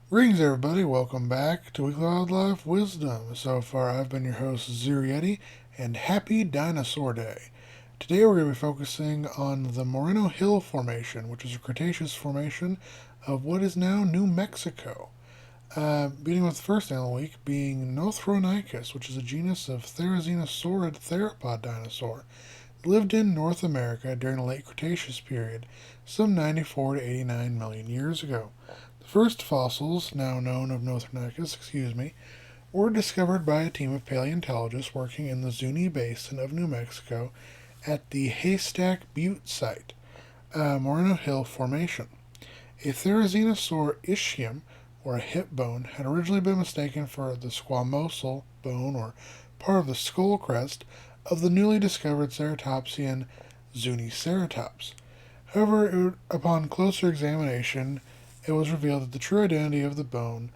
Greetings, everybody. Welcome back to Weekly Wildlife Wisdom. So far, I've been your host, Jeyawati, and happy Dinosaur Day. Today, we're going to be focusing on the Moreno Hill Formation, which is a Cretaceous formation of what is now New Mexico. Beginning with the first animal of the week being Nothronychus, which is a genus of therizinosauride theropod dinosaur. Lived in North America during the late Cretaceous period, some 94 to 89 million years ago. The first fossils, now known of Nothronychus, were discovered by a team of paleontologists working in the Zuni Basin of New Mexico at the Haystack Butte site, Moreno Hill Formation. A therizinosaur ischium, or a hip bone, had originally been mistaken for the squamosal bone, or part of the skull crest, of the newly discovered ceratopsian Zuniceratops. However, upon closer examination, it was revealed that the true identity of the bone,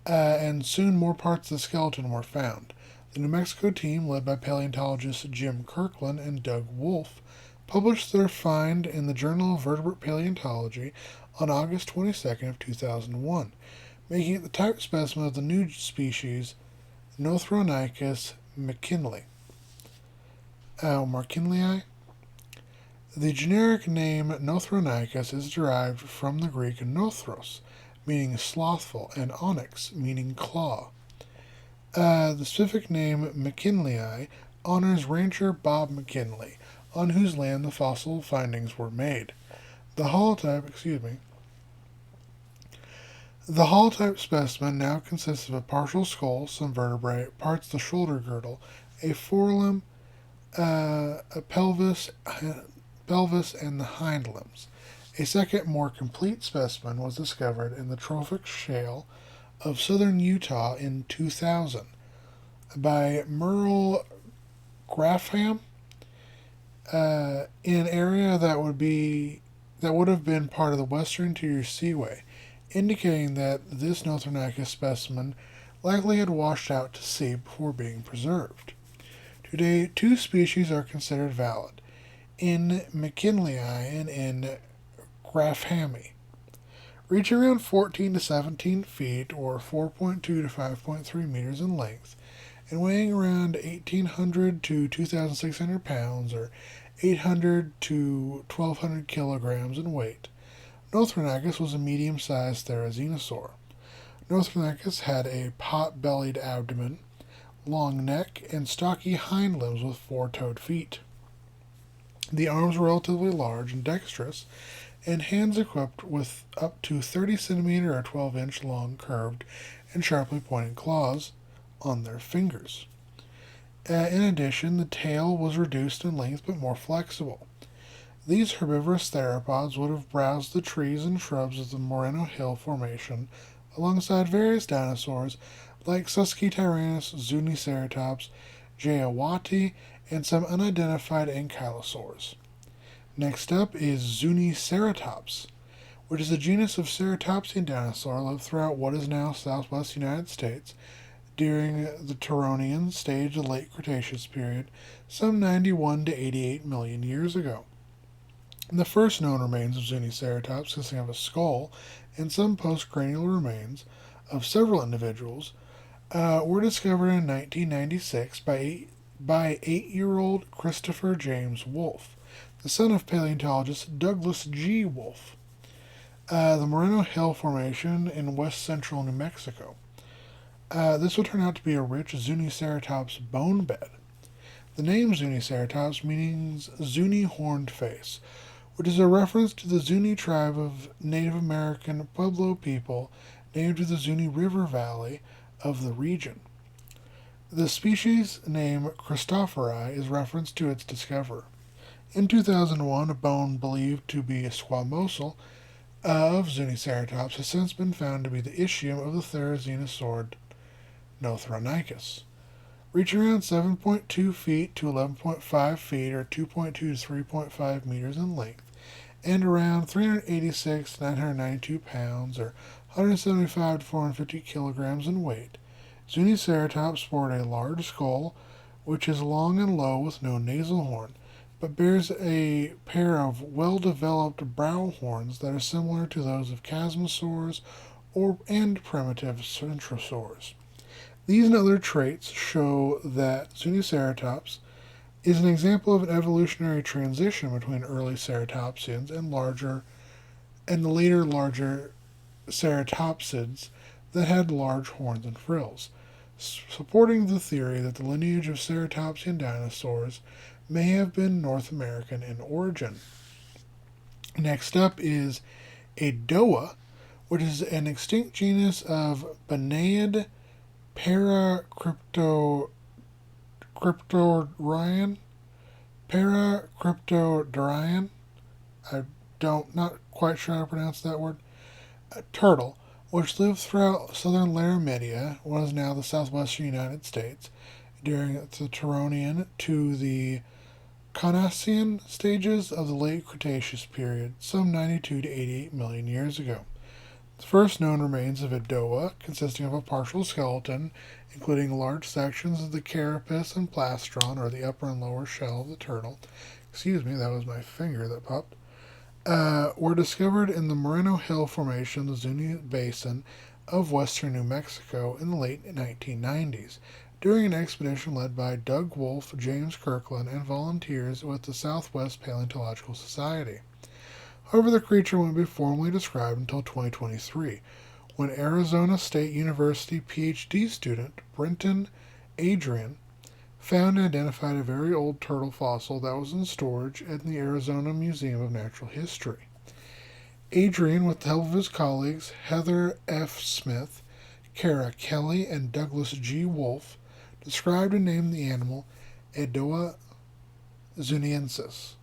and soon more parts of the skeleton were found. The New Mexico team, led by paleontologists Jim Kirkland and Doug Wolfe, published their find in the Journal of Vertebrate Paleontology on August 22nd of 2001, making it the type specimen of the new species Nothronychus mckinleyi. Markinlei. The generic name Nothronychus is derived from the Greek nothros, meaning slothful, and onyx, meaning claw. The specific name McKinleyi honors rancher Bob McKinley, on whose land the fossil findings were made. The holotype specimen now consists of a partial skull, some vertebrae, parts of the shoulder girdle, a forelimb, a pelvis, and the hind limbs. A second, more complete specimen was discovered in the trophic shale of southern Utah in 2000 by Merle Grafham, in an area that would have been part of the Western Interior Seaway, indicating that this Nothronychus specimen likely had washed out to sea before being preserved. Today, two species are considered valid, in McKinleyi and in Grafhami, reaching around 14 to 17 feet, or 4.2 to 5.3 meters in length, and weighing around 1,800 to 2,600 pounds, or 800 to 1,200 kilograms in weight. Nothronychus was a medium-sized therizinosaur. Nothronychus had a pot-bellied abdomen, long neck, and stocky hind limbs with four-toed feet. The arms were relatively large and dexterous, and hands equipped with up to 30 centimeter or 12-inch long curved and sharply pointed claws on their fingers. In addition, the tail was reduced in length but more flexible. These herbivorous theropods would have browsed the trees and shrubs of the Moreno Hill Formation alongside various dinosaurs like Suskityrannus, Zuniceratops, Jeyawati, and some unidentified ankylosaurs. Next up is Zuniceratops, which is a genus of ceratopsian dinosaur lived throughout what is now southwest United States during the Turonian stage of the late Cretaceous period, some 91 to 88 million years ago. The first known remains of Zuniceratops, consisting of a skull and some postcranial remains of several individuals, were discovered in 1996 by 8-year-old Christopher James Wolfe, the son of paleontologist Douglas G. Wolfe. The Moreno Hill Formation in west central New Mexico. This would turn out to be a rich Zuniceratops bone bed. The name Zuniceratops means Zuni horned face, which is a reference to the Zuni tribe of Native American Pueblo people named to the Zuni River Valley of the region. The species name Christophori is reference to its discoverer. In 2001, a bone believed to be a squamosal of Zuniceratops has since been found to be the ischium of the therizinosaur Nothronychus, reaching around 7.2 feet to 11.5 feet, or 2.2 to 3.5 meters in length, and around 386 to 992 pounds, or 175 to 450 kilograms in weight. Zuniceratops sport a large skull, which is long and low with no nasal horn, but bears a pair of well-developed brow horns that are similar to those of chasmosaurs and primitive centrosaurs. These and other traits show that Zuniceratops is an example of an evolutionary transition between early ceratopsians and the later larger ceratopsids that had large horns and frills, supporting the theory that the lineage of ceratopsian dinosaurs may have been North American in origin. Next up is Edowa, which is an extinct genus of Banaid Paracryptodorian. Not quite sure how to pronounce that word. A turtle, which lived throughout southern Laramidia, what is now the southwestern United States, during the Turonian to the Carnassian stages of the late Cretaceous period, some 92 to 88 million years ago. The first known remains of Edowa, consisting of a partial skeleton, including large sections of the carapace and plastron, or the upper and lower shell of the turtle. Excuse me, that was my finger that popped. Were discovered in the Moreno Hill Formation, the Zuni Basin of western New Mexico in the late 1990s, during an expedition led by Doug Wolf, James Kirkland, and volunteers with the Southwest Paleontological Society. However, the creature wouldn't be formally described until 2023, when Arizona State University PhD student Brenton Adrian found and identified a very old turtle fossil that was in storage at the Arizona Museum of Natural History. Adrian, with the help of his colleagues Heather F. Smith, Kara Kelly, and Douglas G. Wolfe, described and named the animal Edowa zuniensis.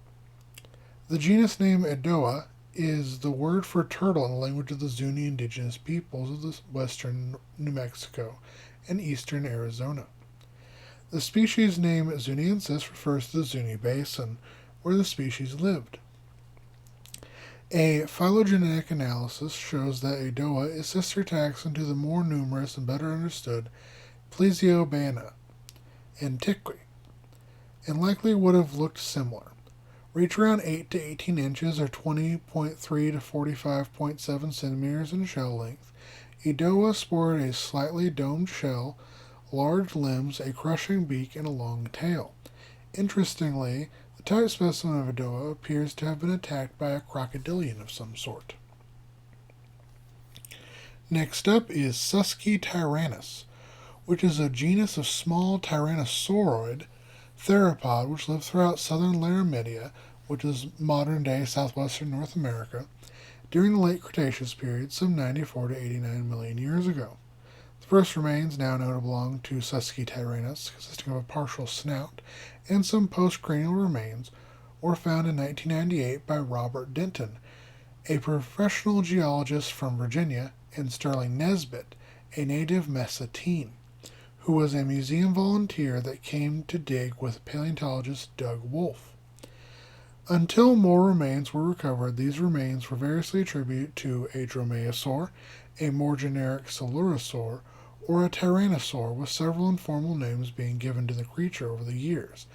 The genus name Edowa is the word for turtle in the language of the Zuni indigenous peoples of the western New Mexico and eastern Arizona. The species name Zuniensis refers to the Zuni Basin, where the species lived. A phylogenetic analysis shows that Edowa is sister taxon to the more numerous and better understood Plesiobaena antiqui, and likely would have looked similar. Reach around 8 to 18 inches or 20.3 to 45.7 centimeters in shell length. Edowa sported a slightly domed shell, large limbs, a crushing beak, and a long tail. Interestingly, the type specimen of Edowa appears to have been attacked by a crocodilian of some sort. Next up is Suskityrannus, which is a genus of small tyrannosauroid theropod which lived throughout southern Laramidia, which is modern-day southwestern North America, during the late Cretaceous period, some 94 to 89 million years ago. The first remains, now known to belong to Suskityrannus, consisting of a partial snout and some postcranial remains, were found in 1998 by Robert Denton, a professional geologist from Virginia, and Sterling Nesbitt, a native Mesa-teen, who was a museum volunteer that came to dig with paleontologist Doug Wolf. Until more remains were recovered, these remains were variously attributed to a dromaeosaur, a more generic coelurosaur, or a tyrannosaur, with several informal names being given to the creature over the years,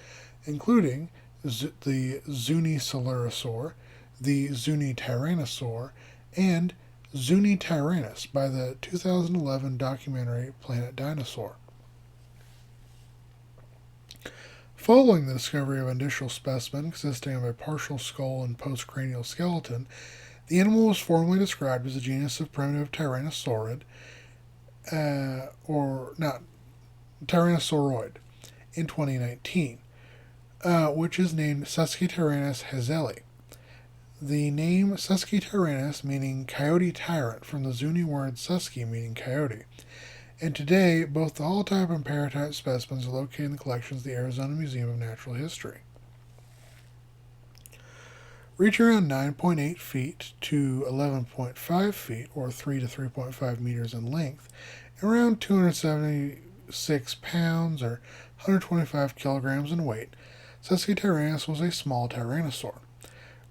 including the Zuniceratops, the Zunityrannosaur, and Zunityrannus by the 2011 documentary Planet Dinosaur. Following the discovery of an initial specimen consisting of a partial skull and postcranial skeleton, the animal was formally described as a genus of primitive tyrannosaurid, Tyrannosauroid, in 2019, which is named Suskityrannus hazeli. The name Suskityrannus meaning coyote tyrant from the Zuni word Suski meaning coyote. And today, both the holotype and paratype specimens are located in the collections of the Arizona Museum of Natural History. Reach around 9.8 feet to 11.5 feet, or 3 to 3.5 meters in length, and around 276 pounds, or 125 kilograms in weight, Suskityrannus was a small tyrannosaur.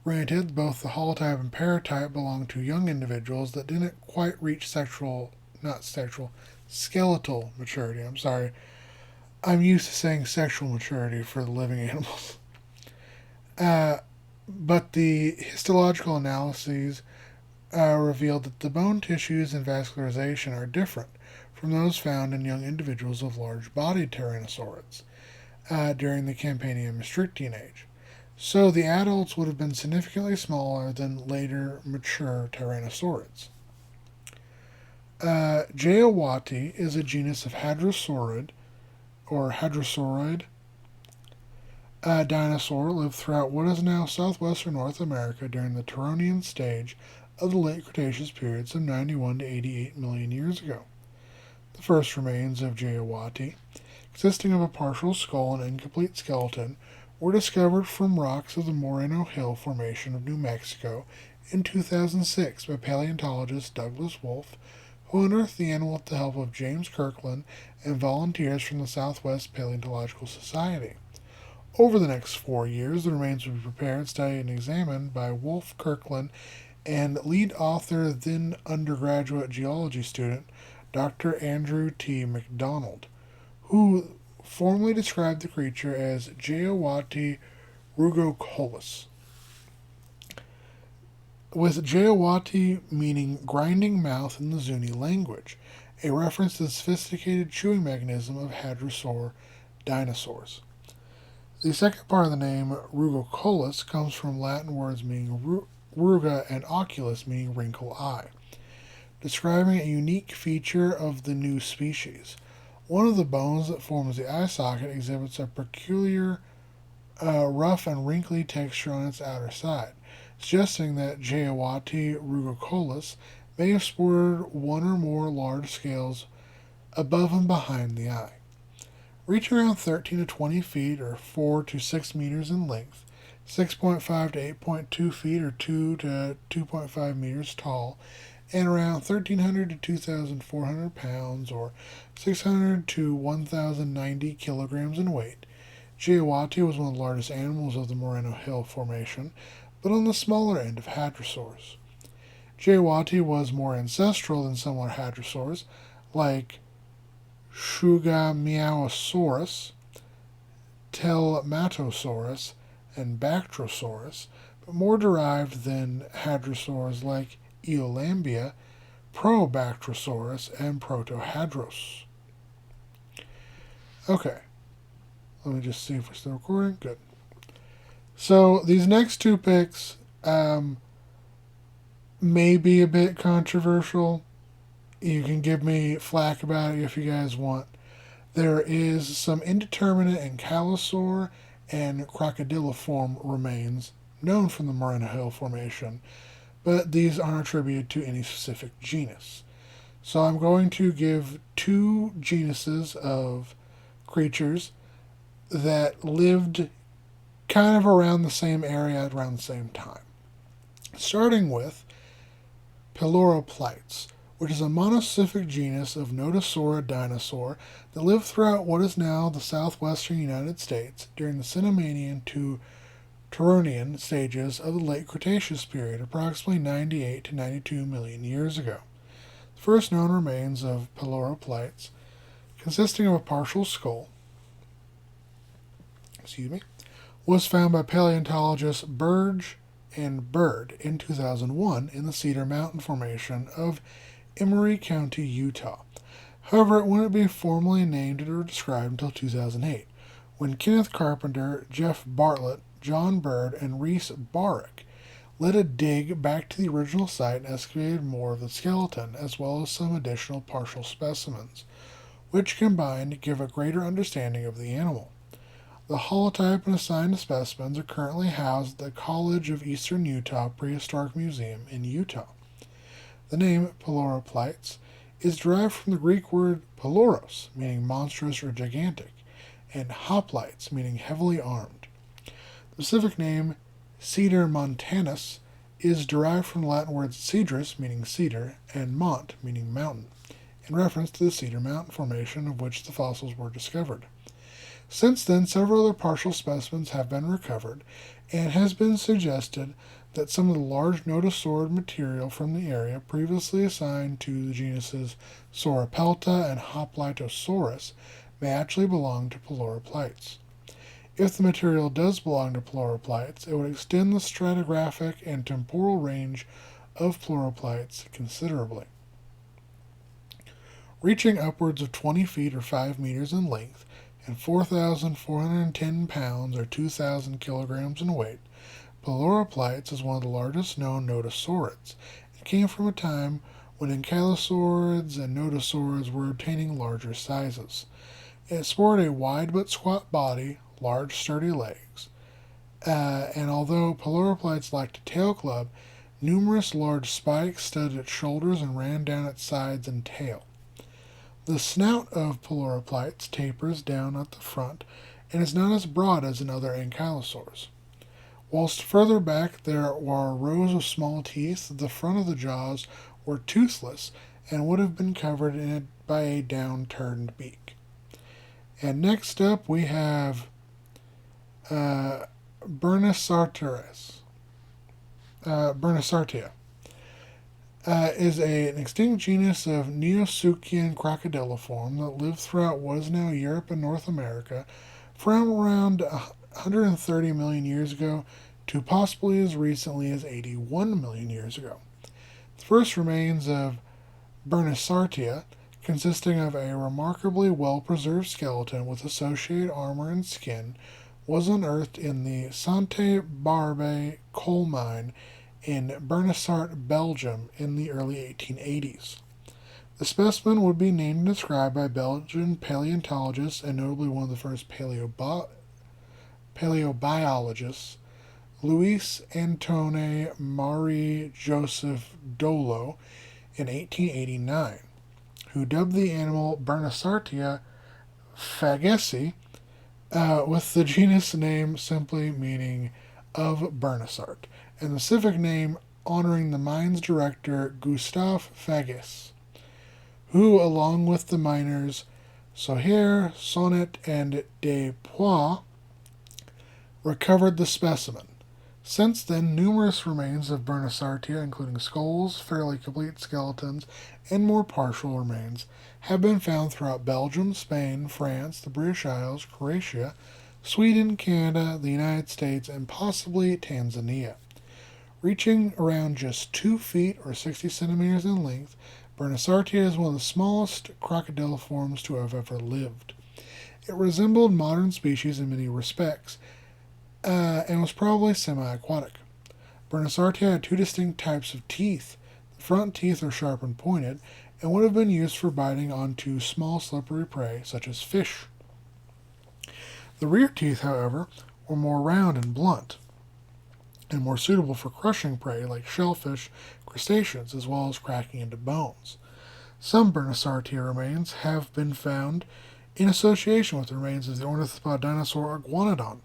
Granted, both the holotype and paratype belonged to young individuals that didn't quite reach skeletal maturity. I'm used to saying sexual maturity for the living animals. But the histological analyses revealed that the bone tissues and vascularization are different from those found in young individuals of large-bodied tyrannosaurids during the Campanian Maastrichtian age. So the adults would have been significantly smaller than later mature tyrannosaurids. Jeyawati is a genus of hadrosaurid or hadrosauroid dinosaur lived throughout what is now southwestern North America during the Turonian stage of the late Cretaceous period some 91 to 88 million years ago. The first remains of Jeyawati, consisting of a partial skull and incomplete skeleton, were discovered from rocks of the Moreno Hill Formation of New Mexico in 2006 by paleontologist Douglas Wolfe, who unearthed the animal with the help of James Kirkland and volunteers from the Southwest Paleontological Society. Over the next 4 years, the remains would be prepared, studied, and examined by Wolfe, Kirkland, and lead author, then undergraduate geology student, Dr. Andrew T. McDonald, who formally described the creature as Jeyawati rugoculus, with Jeyawati meaning grinding mouth in the Zuni language, a reference to the sophisticated chewing mechanism of hadrosaur dinosaurs. The second part of the name, rugoculus, comes from Latin words meaning ruga and oculus, meaning wrinkle eye, describing a unique feature of the new species. One of the bones that forms the eye socket exhibits a peculiar rough and wrinkly texture on its outer side, suggesting that Jeyawati rugoculus may have sported one or more large scales above and behind the eye. Reaching around 13 to 20 feet or 4 to 6 meters in length, 6.5 to 8.2 feet or 2 to 2.5 meters tall, and around 1,300 to 2,400 pounds or 600 to 1,090 kilograms in weight, Jeyawati was one of the largest animals of the Moreno Hill Formation, but on the smaller end of hadrosaurs. Jeyawati was more ancestral than similar hadrosaurs, like Shugameosaurus, Telmatosaurus, and Bactrosaurus, but more derived than hadrosaurs like Eolambia, Probactrosaurus, and Protohadros. Okay, let me just see if we're still recording. Good. So these next two picks may be a bit controversial. You can give me flack about it if you guys want. There is some indeterminate ankylosaur and crocodiliform remains known from the Moreno Hill Formation, but these aren't attributed to any specific genus. So I'm going to give two genuses of creatures that lived kind of around the same area at around the same time. Starting with Peloroplites, which is a monospecific genus of Notosaurid dinosaur that lived throughout what is now the southwestern United States during the Cenomanian to Turonian stages of the late Cretaceous period, approximately 98 to 92 million years ago. The first known remains of Peloroplites, consisting of a partial skull, was found by paleontologists Burge and Bird in 2001 in the Cedar Mountain Formation of Emery County, Utah. However, it wouldn't be formally named or described until 2008, when Kenneth Carpenter, Jeff Bartlett, John Bird, and Reese Barrick led a dig back to the original site and excavated more of the skeleton, as well as some additional partial specimens, which combined give a greater understanding of the animal. The holotype and assigned specimens are currently housed at the College of Eastern Utah Prehistoric Museum in Utah. The name Peloroplites is derived from the Greek word peloros, meaning monstrous or gigantic, and hoplites, meaning heavily armed. The specific name Cedar montanus is derived from the Latin words cedrus, meaning cedar, and mont, meaning mountain, in reference to the Cedar Mountain Formation of which the fossils were discovered. Since then, several other partial specimens have been recovered, and it has been suggested that some of the large notosaurid material from the area previously assigned to the genuses Sauropelta and Hoplitosaurus may actually belong to Peloroplites. If the material does belong to Peloroplites, it would extend the stratigraphic and temporal range of pleuroplites considerably. Reaching upwards of 20 feet or 5 meters in length and 4,410 pounds or 2,000 kilograms in weight, pleuroplites is one of the largest known nodosaurids. It came from a time when ankylosaurids and nodosaurids were obtaining larger sizes. It sported a wide but squat body, large sturdy legs, and although pleuroplites lacked a tail club, numerous large spikes studded its shoulders and ran down its sides and tail. The snout of pleuroplites tapers down at the front and is not as broad as in other ankylosaurs. Whilst further back there were rows of small teeth, the front of the jaws were toothless and would have been covered by a down-turned beak. And next up we have Bernissartia. Is an extinct genus of Neosuchian crocodiliform that lived throughout what is now Europe and North America from around 130 million years ago to possibly as recently as 81 million years ago. The first remains of Bernissartia, consisting of a remarkably well-preserved skeleton with associated armor and skin, was unearthed in the Sante Barbe coal mine in Bernissart, Belgium in the early 1880s. The specimen would be named and described by Belgian paleontologists and notably one of the first paleobiologists, Louis Antoine Marie Joseph Dolo, in 1889, who dubbed the animal Bernissartia fagesii, with the genus name simply meaning of Bernissart, and the civic name honoring the mine's director Gustave Fages, who, along with the miners Soher, Sonnet, and Despois, recovered the specimen. Since then, numerous remains of Bernissartia, including skulls, fairly complete skeletons, and more partial remains, have been found throughout Belgium, Spain, France, the British Isles, Croatia, Sweden, Canada, the United States, and possibly Tanzania. Reaching around just 2 feet or 60 centimeters in length, Bernissartia is one of the smallest crocodiliforms to have ever lived. It resembled modern species in many respects, and was probably semi-aquatic. Bernissartia had two distinct types of teeth. The front teeth are sharp and pointed, and would have been used for biting onto small slippery prey, such as fish. The rear teeth, however, were more round and blunt, and more suitable for crushing prey like shellfish, crustaceans, as well as cracking into bones. Some Bernissartia remains have been found in association with the remains of the ornithopod dinosaur Iguanodon,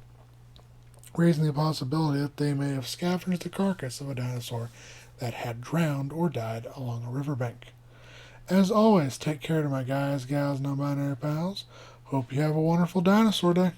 raising the possibility that they may have scavenged the carcass of a dinosaur that had drowned or died along a riverbank. As always, take care to my guys, gals, non-binary pals. Hope you have a wonderful dinosaur day.